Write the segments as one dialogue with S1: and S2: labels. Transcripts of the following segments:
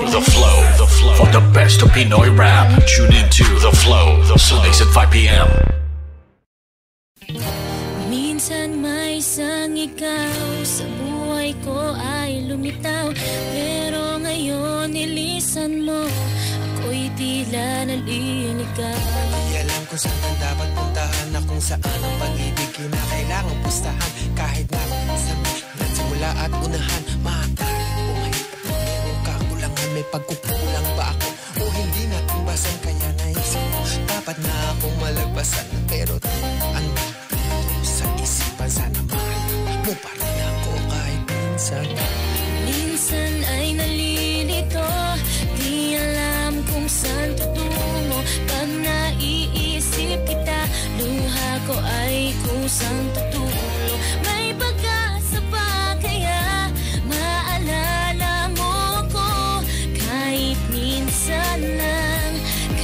S1: The Flow. For the best of Pinoy rap, tune into The Flow. Sundays at 5 p.m.
S2: Minsan may isang ikaw sa buhay ko ay lumitaw, pero ngayon nilisan mo, ako'y tila naliligaw.
S3: Di alam kung saan ang dapat puntahan, na kung saan ang pag-ibig kinakailangang pustahan. Kahit na sa simula at unahan, maaaring bumahit at mayroong kakulangan. May pagkukulang ba ako o hindi natumbasan? Kaya naisip mo, dapat na akong malagpasan. Pero ang sa isipan, sana mahal mo pa rin ako kahit minsan.
S2: Minsan ay nalilito, di alam kung saan tutungo. Pag naiisip kita, luha ko ay kusang tutulo. May pag-asa pa kaya maalala mo ko, kahit minsan lang,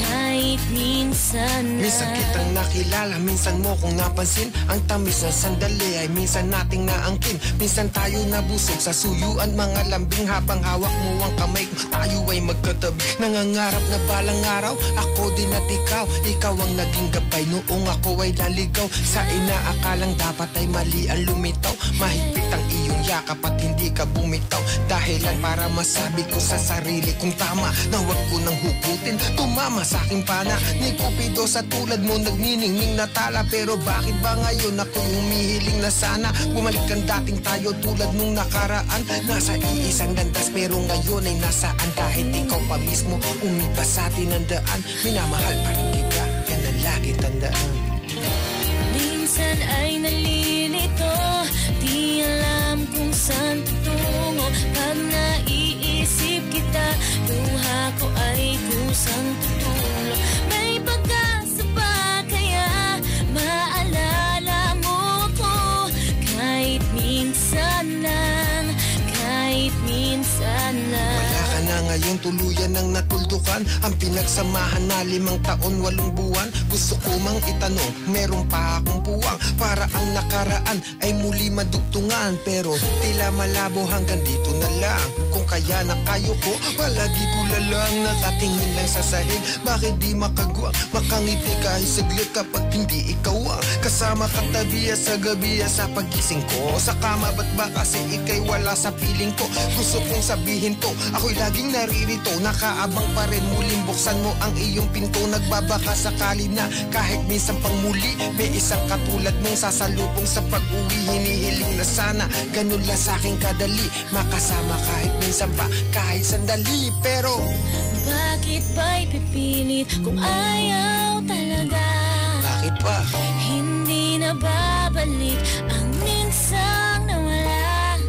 S2: kahit minsan lang.
S3: Minsan kitang nakilala, minsan mo kong napansin. Ang tamis na sandali ay minsan nating naangkin. Minsan tayo nabusog sa suyuan, mga lambing. Habang hawak mo ang kamay ko, tayo ay magkatabi. Nangangarap na balang araw, ako din at ikaw. Ikaw ang naging gabay noong ako ay naligaw. Sa inaakalang dapat ay mali ang lumitaw. Mahigpit ang iyong yakap at hindi ka bumitaw. Dahilan para masabi ko sa sarili kong tama, na wag ko nang hugutin, tumama sa aking pana. Ni Cupido sa tulad mo nagniningning na tala. Pero bakit ba ngayon ako yung mihiling na sana bumalik ang dating tayo tulad nung nakaraan? Nasa iisang landas pero ngayon ay nasaan? Kahit ikaw pa mismo umiba sa atin ang daan, minamahal pa rin kita, yan ang lagi tandaan.
S2: Minsan ay nalilito, di alam kung saan tutungo. Pag naiisip kita, luha ko ay kusang tutulo. May pag-asa pa kaya maalala mo ko, kahit minsan lang, kahit minsan lang.
S3: Wala ka na ngayon, tuluyan ng natuldukan. Ang pinagsamahan na 5 taon, 8 buwan. Gusto ko mang itanong, meron pa akong puwang para ang nakaraan ay muli madugtungan. Pero tila malabo, hanggang dito na lang. Kung kaya na kayo ko, palagi lang nakatingin lang sa sahig. Bakit di makagwang, makangiti kahit saglit kapag hindi ikaw ang kasama katabi sa gabi sa pagising ko. Sa kama ba't ba kasi ikay wala sa piling ko? Gusto kong sabihin to, ako'y laging naririto. Nakaabang pa rin, muling buksan mo ang iyong pinto. Nagbabaka sakali na kahit minsan pang muli, may isang katulad mong sasalubong sa pag-uwi. Hinihiling na sana ganun lang sa'king kadali, makasama kahit minsan pa, kahit sandali. Pero
S2: bakit ba'y pipilit kung ayaw talaga?
S3: bakit pa?
S2: Hindi na babalik ang minsang nawala.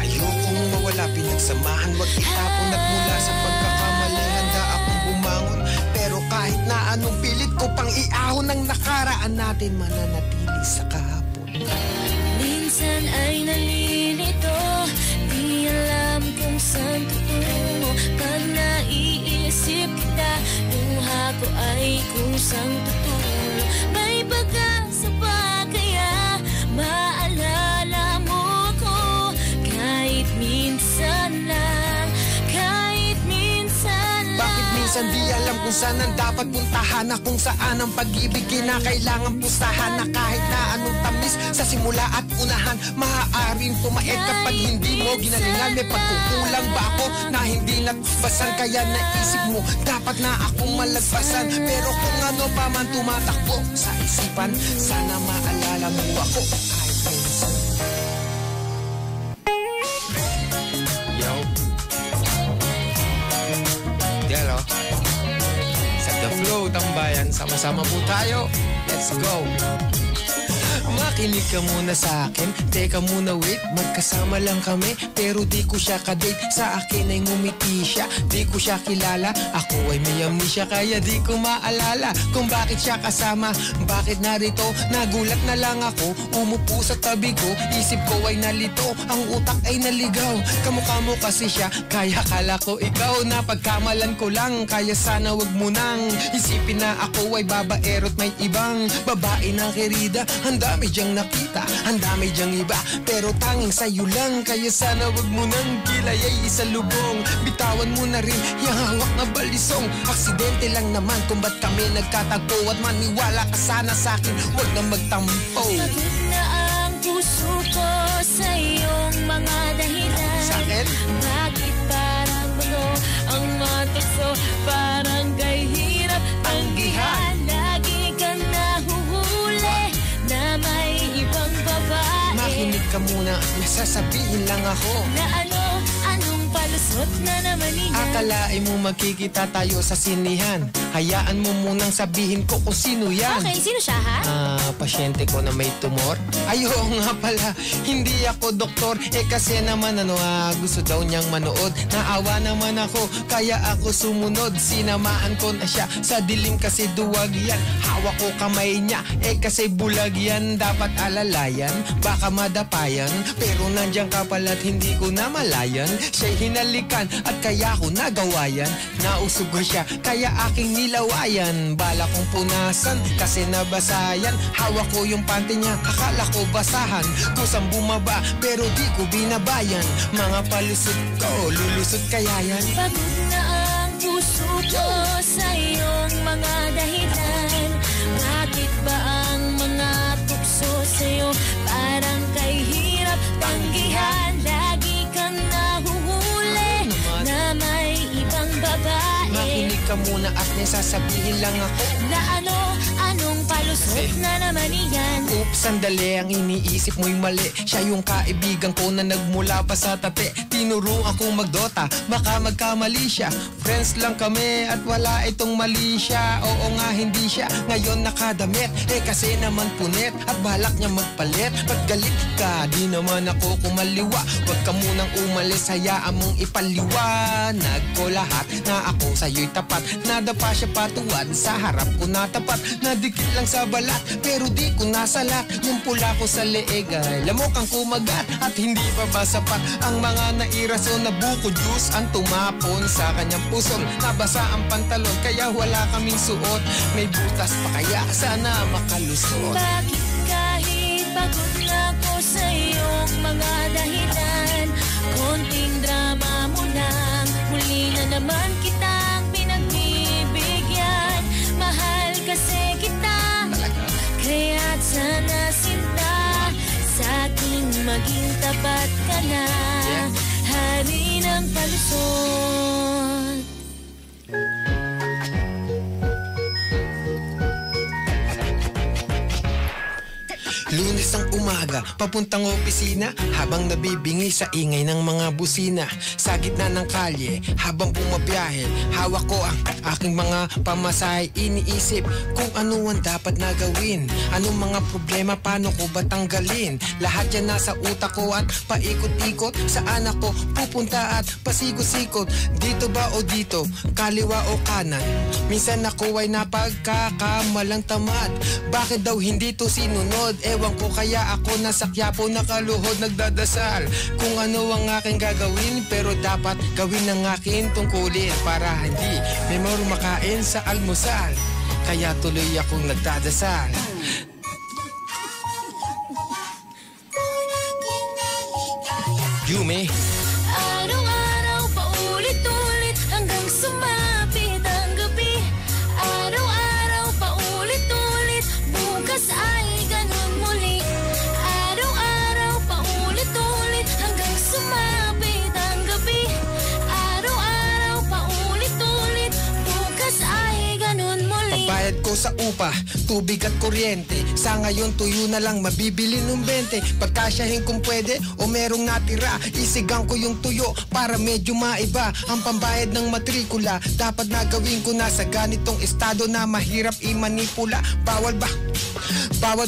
S3: Ayokong mawala, pinagsamahan, wag itapon. At mula sa pagkakamali, handa akong bumangon. Pero kahit na anong pilit ko pang iahon, ang nakaraan natin mananatili sa kahapon.
S2: Minsan ay nalilito, di alam kung saan tutungo. Pag naiisip kita, luha ko ay kusang tutulo. May pag-asa pa kaya maalala mo ko, kahit minsan lang, kahit minsan lang.
S3: Bakit minsan di alam kung saan ang dapat puntahan, na kung saan ang pag-ibig kinakailangan pustahan? Na kahit na anong tamis sa simula at unahan, maaaring pumait kapag hindi mo ginalingan. May pagkukulang ba ako na hindi natubasan? Kaya naisip mo dapat na akong malagpasan. Pero kung ano pa man tumatakbo sa isipan, sana maalala mo ako kahit minsan. Yo Hello. Sa The Flow, tambayan, sama-sama po tayo. Let's go. Makinig ka muna sa akin, teka muna wait. Magkasama lang kami, pero di ko siya kadate. Sa akin ay ngumiti siya, di ko siya kilala. Ako ay may amnesia, kaya di ko maalala kung bakit siya kasama, bakit narito. Nagulat na lang ako, umupo sa tabi ko. Isip ko ay nalito, ang utak ay naligaw. Kamukha mo kasi siya, kaya kala ko ikaw. Napagkamalan ko lang, kaya sana wag mo nang isipin na ako ay babaero't may ibang babae na kerida. Ang dami diyang nakita, ang dami diyang iba, pero tanging sa'yo lang. Kaya sana wag mo nang kilayay isalubong. Bitawan mo na rin yung hawak na balisong. Aksidente lang naman kung ba't kami nagkatagpo. At maniwala ka sana sa'kin, wag na magtampo.
S2: Pagod na ang puso ko sa iyong mga dahilan.
S3: Sa'kin?
S2: Bakit parang buno ang matukso? Parang kay hirap tanggihan. Lagi kang nahuhuli na may ibang babae.
S3: Makinig ka muna, sasabihin lang ako
S2: Na anong palusot na naman niya.
S3: akalain mo magkikita tayo sa sinihan. Hayaan mo munang sabihin ko kung sino yan.
S2: Okay, sino siya ha?
S3: Pasyente ko na may tumor. Ay, oo nga pala, hindi ako doktor. Kasi naman gusto daw niyang manood. Naawa naman ako, kaya ako sumunod. Sinamaan ko na siya sa dilim kasi duwag yan. Hawak ko kamay niya, kasi bulag yan. Dapat alalayan, baka madapayan. Pero nandiyan ka pala't hindi ko na malayan. Siya'y hinalikan at kaya ko nagawa yan. Nausog ko siya, kaya aking nilawayan. Bala kong punasan kasi nabasayan. Hawak ko yung panty niya, akala ko basahan. Kusang bumaba pero di ko binabayan. Mga palusot ko, lulusot kaya yan.
S2: Pagod na ang puso ko sa iyong mga dahilan. Bakit ba ang mga tukso sa'yo parang kay hirap tanggihan? Lagi kang nahuhuli na may ibang babae.
S3: Makinig ka muna at may sasabihin lang ako.
S2: Na anong palusot na naman iyan.
S3: Oops, sandali, ang iniisip mo'y mali. Siya yung kaibigan ko na nagmula pa sa tate. Tinuro akong magdota, baka magkamali siya. Friends lang kami at wala itong mali siya. Oo nga, hindi siya ngayon nakadamit. Kasi naman punit at balak niya magpalit. Pag galit ka, di naman ako kumaliwa. Wag ka munang umalis, hayaan mong ipaliwanag ko lahat na ako sa'yo'y tapat. Nadapa siya patuwad, sa harap ko natapat. Nadikit lang sa balat, pero di ko nasalat. Yung pula ko sa leeg ay lamok ang kumagat. At hindi pa ba sapat ang mga nairason na buko juice ang tumapon sa kanyang puson. Nabasa ang pantalon, kaya wala kaming suot. May butas pa kaya sana makalusot.
S2: Bakit kahit pagod na ko sa iyong mga dahilan, konting drama mo lang, muli na naman kitang pinagbibigyan. Mahal kasi kita, kaya't sana sinta, sa'king maging tapat ka na. Hari ng palusot.
S3: Lunes ang umaga, papuntang opisina, habang nabibingi sa ingay ng mga busina. Sa gitna ng kalye, habang bumabiyahe, hawak ko ang aking mga pamasahe. Iniisip kung ano ang dapat na gawin. Anong mga problema, paano ko ba tanggalin? Lahat yan nasa utak ko at paikot-ikot. Saan ako pupunta at pasikot-sikot? Dito ba o dito? Kaliwa o kanan? Minsan ako ay napagkakamalang tamad. Bakit daw hindi to sinunod? Ewan ko, kaya ako nasa Quiapo nakaluhod nagdadasal. Kung ano ang aking gagawin, pero dapat gawin ng akin tungkulin para hindi may makain sa almusal. Kaya tuloy akong nagdadasal. Yume,
S2: Araw-araw paulit-ulit hanggang sumapit ang gabi. Araw-araw paulit-ulit, bukas ay ganun muli. Araw-araw paulit-ulit hanggang sumapit ang gabi. Araw-araw paulit-ulit, bukas ay ganun muli.
S3: pambayad ko sa upa, tubig at kuryente. Sa ngayon tuyo na lang mabibili ng 20. Pagkasyahin kung pwede o merong natira, isigang ko yung tuyo para medyo maiba. Ang pambayad ng matrikula, dapat na gawin ko na sa ganitong estado na mahirap imanipula. Bawal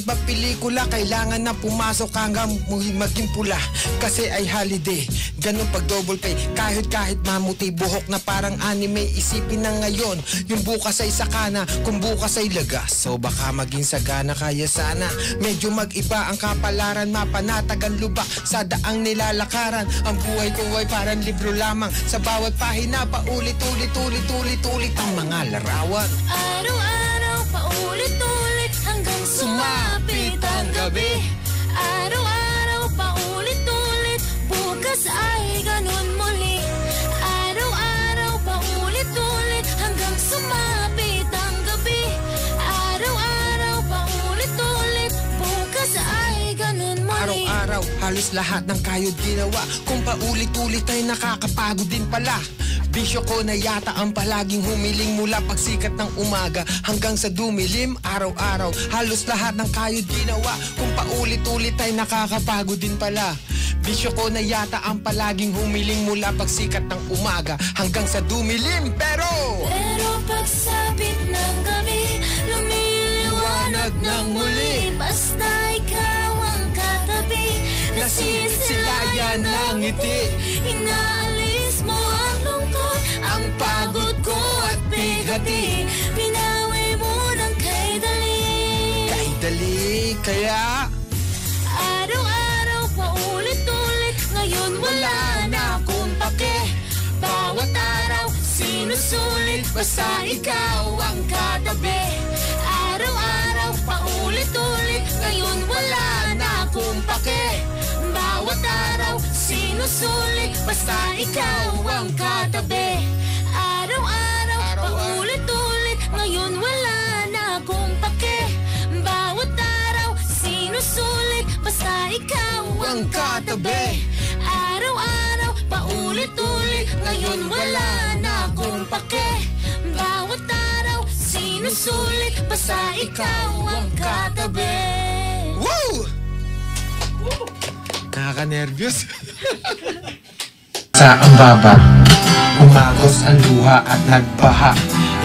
S3: ba pelikula, kailangan na pumasok hanggang maging pula. Kasi ay holiday, ganun pag double pay. Kahit mamuti buhok na parang anime. Isipin na ngayon, yung bukas ay sakana, kung bukas ay lagas, so baka maging sagana. Kaya sana medyo mag-iba ang kapalaran, mapanatag ang lubak sa daang nilalakaran. Ang buhay ko ay parang libro lamang, sa bawat pahina paulit-ulit ang mga larawan.
S2: Araw-araw paulit-ulit hanggang sumapit ang gabi.
S3: katabi.
S2: Araw-araw paulit-ulit, bukas ay ganun muli. Araw-araw paulit-ulit, hanggang sumapit ang gabi. Araw-araw paulit-ulit, bukas ay ganun muli.
S3: Araw-araw, halos lahat ng kayod ginawa. Kung paulit-ulit ay nakakapagod din pala. Bisyo ko na yata ang palaging humiling mula pagsikat ng umaga hanggang sa dumilim. Araw-araw, halos lahat ng kayod ginawa. Kung paulit-ulit ay nakakapagod din pala. Bisyo ko na yata ang palaging humiling mula pagsikat ng umaga hanggang sa dumilim. Pero
S2: pagsapit ng gabi, lumiliwanag ng muli. Basta ikaw ang katabi,
S3: nasisilayan ng ngiti.
S2: Inaalis mo ang lungkot, ang pagod ko at bigati. Pinawi mo ng kay dali.
S3: Kay dali, kaya
S2: Araw-araw paulit-ulit, ngayon wala na akong pake. Bawat araw sinusulit, basta ikaw ang katabi. Araw-araw paulit-ulit, ngayon wala na akong pake. Bawat araw sinusulit, basta ikaw ang katabi. Araw-araw paulit-ulit, ngayon wala na akong pake. Bawat araw sinusulit, basta ikaw ang katabi. Araw-araw paulit-ulit, ngayon wala na akong pake. Bawat araw sinusulit, basta ikaw ang katabi.
S3: woo! Nakaka-nervyos.
S4: Sa ang baba, umagos ang luha at nagbaha.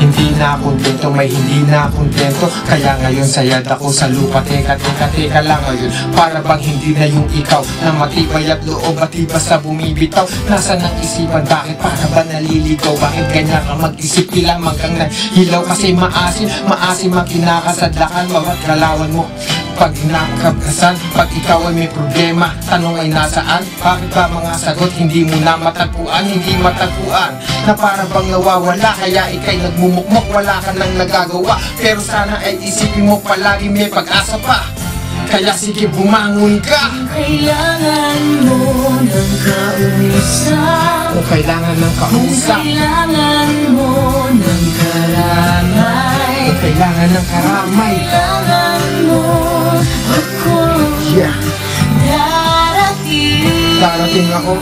S4: Hindi na kontento, may hindi na kontento. Kaya ngayon sayad ako sa lupa. Teka lang ngayon, para bang hindi na yung ikaw na matibay at loob at di basta bumibitaw. Nasaan ang isipan, bakit para ba naliligaw? Bakit ganyan ka mag-isip, lamang kang nahilaw? Kasi maasim ang kinakasadlakan. Bawat galawan mo pag nakakasan, pag ikaw ay may problema, tanong ay nasaan? Bakit ba mga sagot hindi mo na matagpuan? Hindi matagpuan na para bang nawawala, kaya ikay nagmumukmok, wala ka nang nagagawa. Pero sana ay isipin mo palagi may pag-asa pa. Kaya sige bumangon ka.
S2: Kailangan mo ng kausap,
S4: Kung kailangan ng kausap,
S2: kailangan mo ng karamay,
S4: kung kailangan ng karamay,
S2: kailangan mo ako.
S4: yeah, darating ako.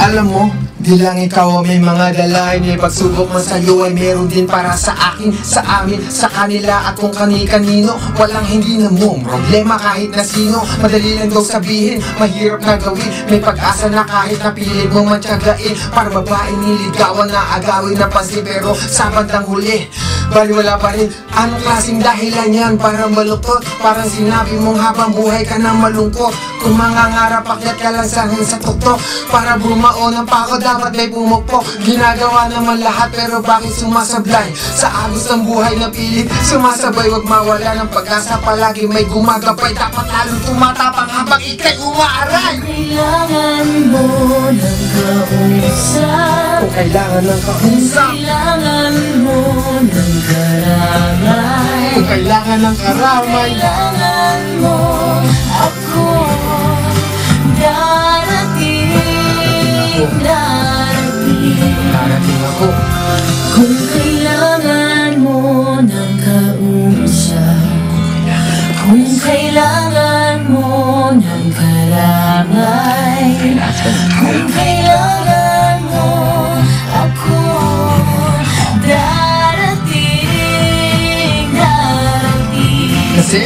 S4: Alam mo, di lang ikaw ang may mga dalahin. May pagsubok man sa'yo ay meron din para sa akin, sa amin, sa kanila at kung kani-kanino. Walang hindi na mo problema kahit na sino. Madali lang daw sabihin, mahirap na gawin. May pag-asa na kahit napilit mo man tiyagain. Para babae niligawan na agawin na pansin, pero sa bandang huli baliwala pa rin. Anong klaseng dahilan yan para malungkot? Parang sinabi mong habang buhay ka na malungkot. Kung mangangarap, akyat ka lang sa tuktok. Para bumao ng pako, dapat may pumukpok. Ginagawa naman lahat, pero bakit sumasablay? Sa agos ng buhay na pilit sumasabay, wag mawala ng pag-asa. Palagi may gumagabay, dapat lalong tumatapang habang ikay umaaray.
S2: Kailangan mo ng kausap,
S4: Kung kailangan ng kausap,
S2: kailangan mo ng karamay,
S4: kung kailangan ng karamay,
S2: kailangan mo ako.
S4: darating ako.
S2: Kung kailangan mo ng kausap, kung kailangan mo ng karamay, kung kailangan mo ako, darating.
S4: Kasi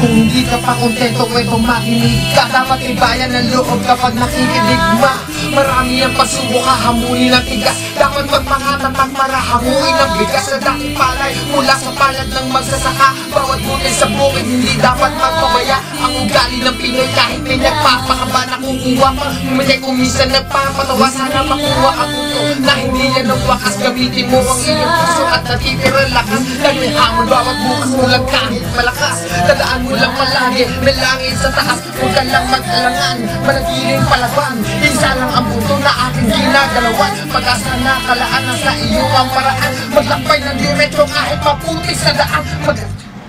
S4: kung hindi ka pa kontento, kwentong makinig ka. Dapat ibayan ng loob kapag nakikinig ma. Marami ang pagsubok, hahamunin ng tigas. Dapat magpakatatag para hamuin ang bigas na dating palay mula sa palad ng magsasaka. Bawat butil sa bukid, hindi dapat magpabaya. Ang ugali ng Pinoy kahit may nagpapakaba, nakukuha pa. May kuminsan nagpapatawa, sana makuha ang puto na hindi yan ang wakas. Gamitin mo ang iyong puso at natitira lakas. Dahil hamon bawat bukas mo lang kahit malakas. Tandaan mo lang palagi, may langit sa taas. Huwag ka lang mag-alangan, manatiling palaban. Isa lang ang puto na aking ginagalawan. Pag-asa na kalaan na sa iyo ang paraan. Maglakbay ng diretso kahit maputik sa daan.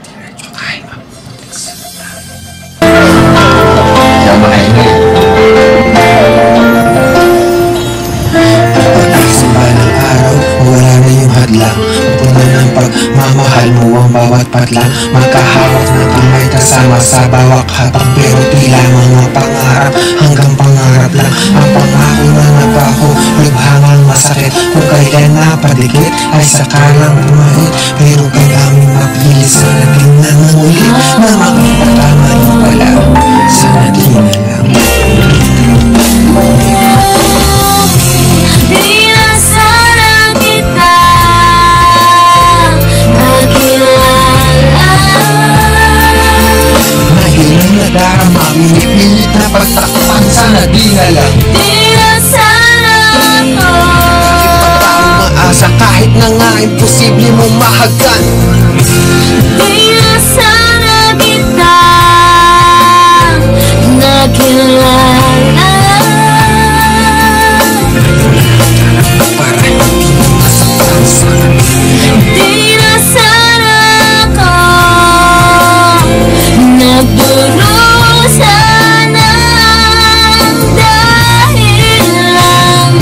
S4: Diretso kahit maputik sa daan. Yan maingay. Pag-isip ng araw, wala na yung hadlang. Puno ng pagmamahal mo ang bawat patlang. Magkahawak na kamay kasama sa bawat hatang. Pero tila mga pangarap hanggang pangarap lang. Ang pangako na napako, lubhangang masakit. Kung kailan napadikit ay sakalang bumalik. Pero kailangan mapili sa natin na nangulit. Na makapatama rin pala sa natin na lang.
S2: Di na sana kita makilala.
S4: Mahirang nadarama, minit-minit na pagtakpan, sana di na lang.
S2: Di na sana ako
S4: Umaasa kahit na nga imposible mong mahagan.
S2: Di na sana kita nakilala.
S4: Para hindi mo masaktan sana.
S2: Di na sana ako nagdurusa ng dahil lang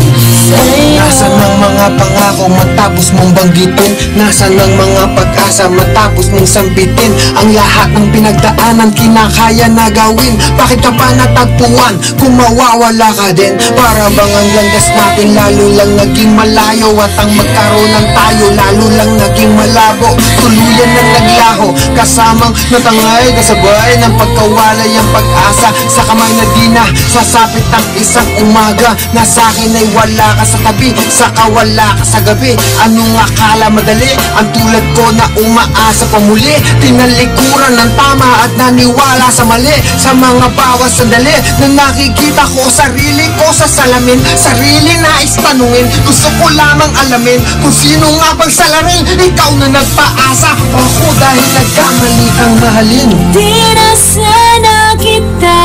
S2: sa'yo.
S4: Nasaan ang mga pangako matapos mong banggitin? Nasaan ang mga pag-asa matapos mong sambitin? Ang lahat ng pinagdaanan kinakaya na gawin. Bakit ka pa natagpuan kung mawawala ka din? Para bang ang landas natin lalo lang naging malayo. At ang magkaroon tayo lalo lang naging malabo. Tuluyan ng naglaho kasamang natangay kasabay ng pagkawalay ang pag-asa. Sa kamay na di na sasapit ang isang umaga. Na sa'kin ay wala ka sa tabi, saka wala ka sa gabi. Anong akala madali? Ang tulad ko na umaasa pamuli. Tinalikuran ng tama at naniwala sa mali. Sa mga bawas sandali na nakikita ko sarili ko sa salamin. Sarili nais tanungin, gusto ko lamang alamin kung sino nga bang salarin. Ikaw na nagpaasa, ako dahil nagkamali kang mahalin.
S2: Di na sana kita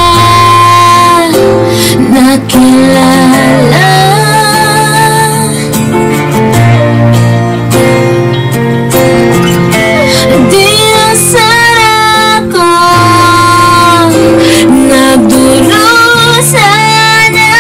S2: nakilala. Di na sana ako nagdurusa na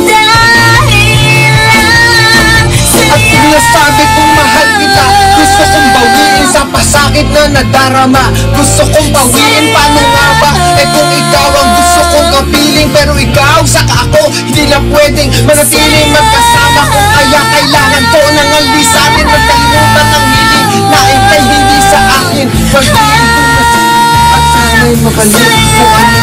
S2: dahil lang
S4: At
S2: sa'yo.
S4: sinasabi kong mahal kita, gusto kong bawiin sa pasakit na nadarama. Gusto kong bawiin, paano nga ba? Eh kung ikaw ang gusto kong kapiling, pero ikaw saka ako hindi na pwedeng manatiling magkasama. Kung kaya kailangan ko nang alisanin, magkalimutan ng hiling na ikay hindi sa akin. Magiging at sana'y mabalik kung ano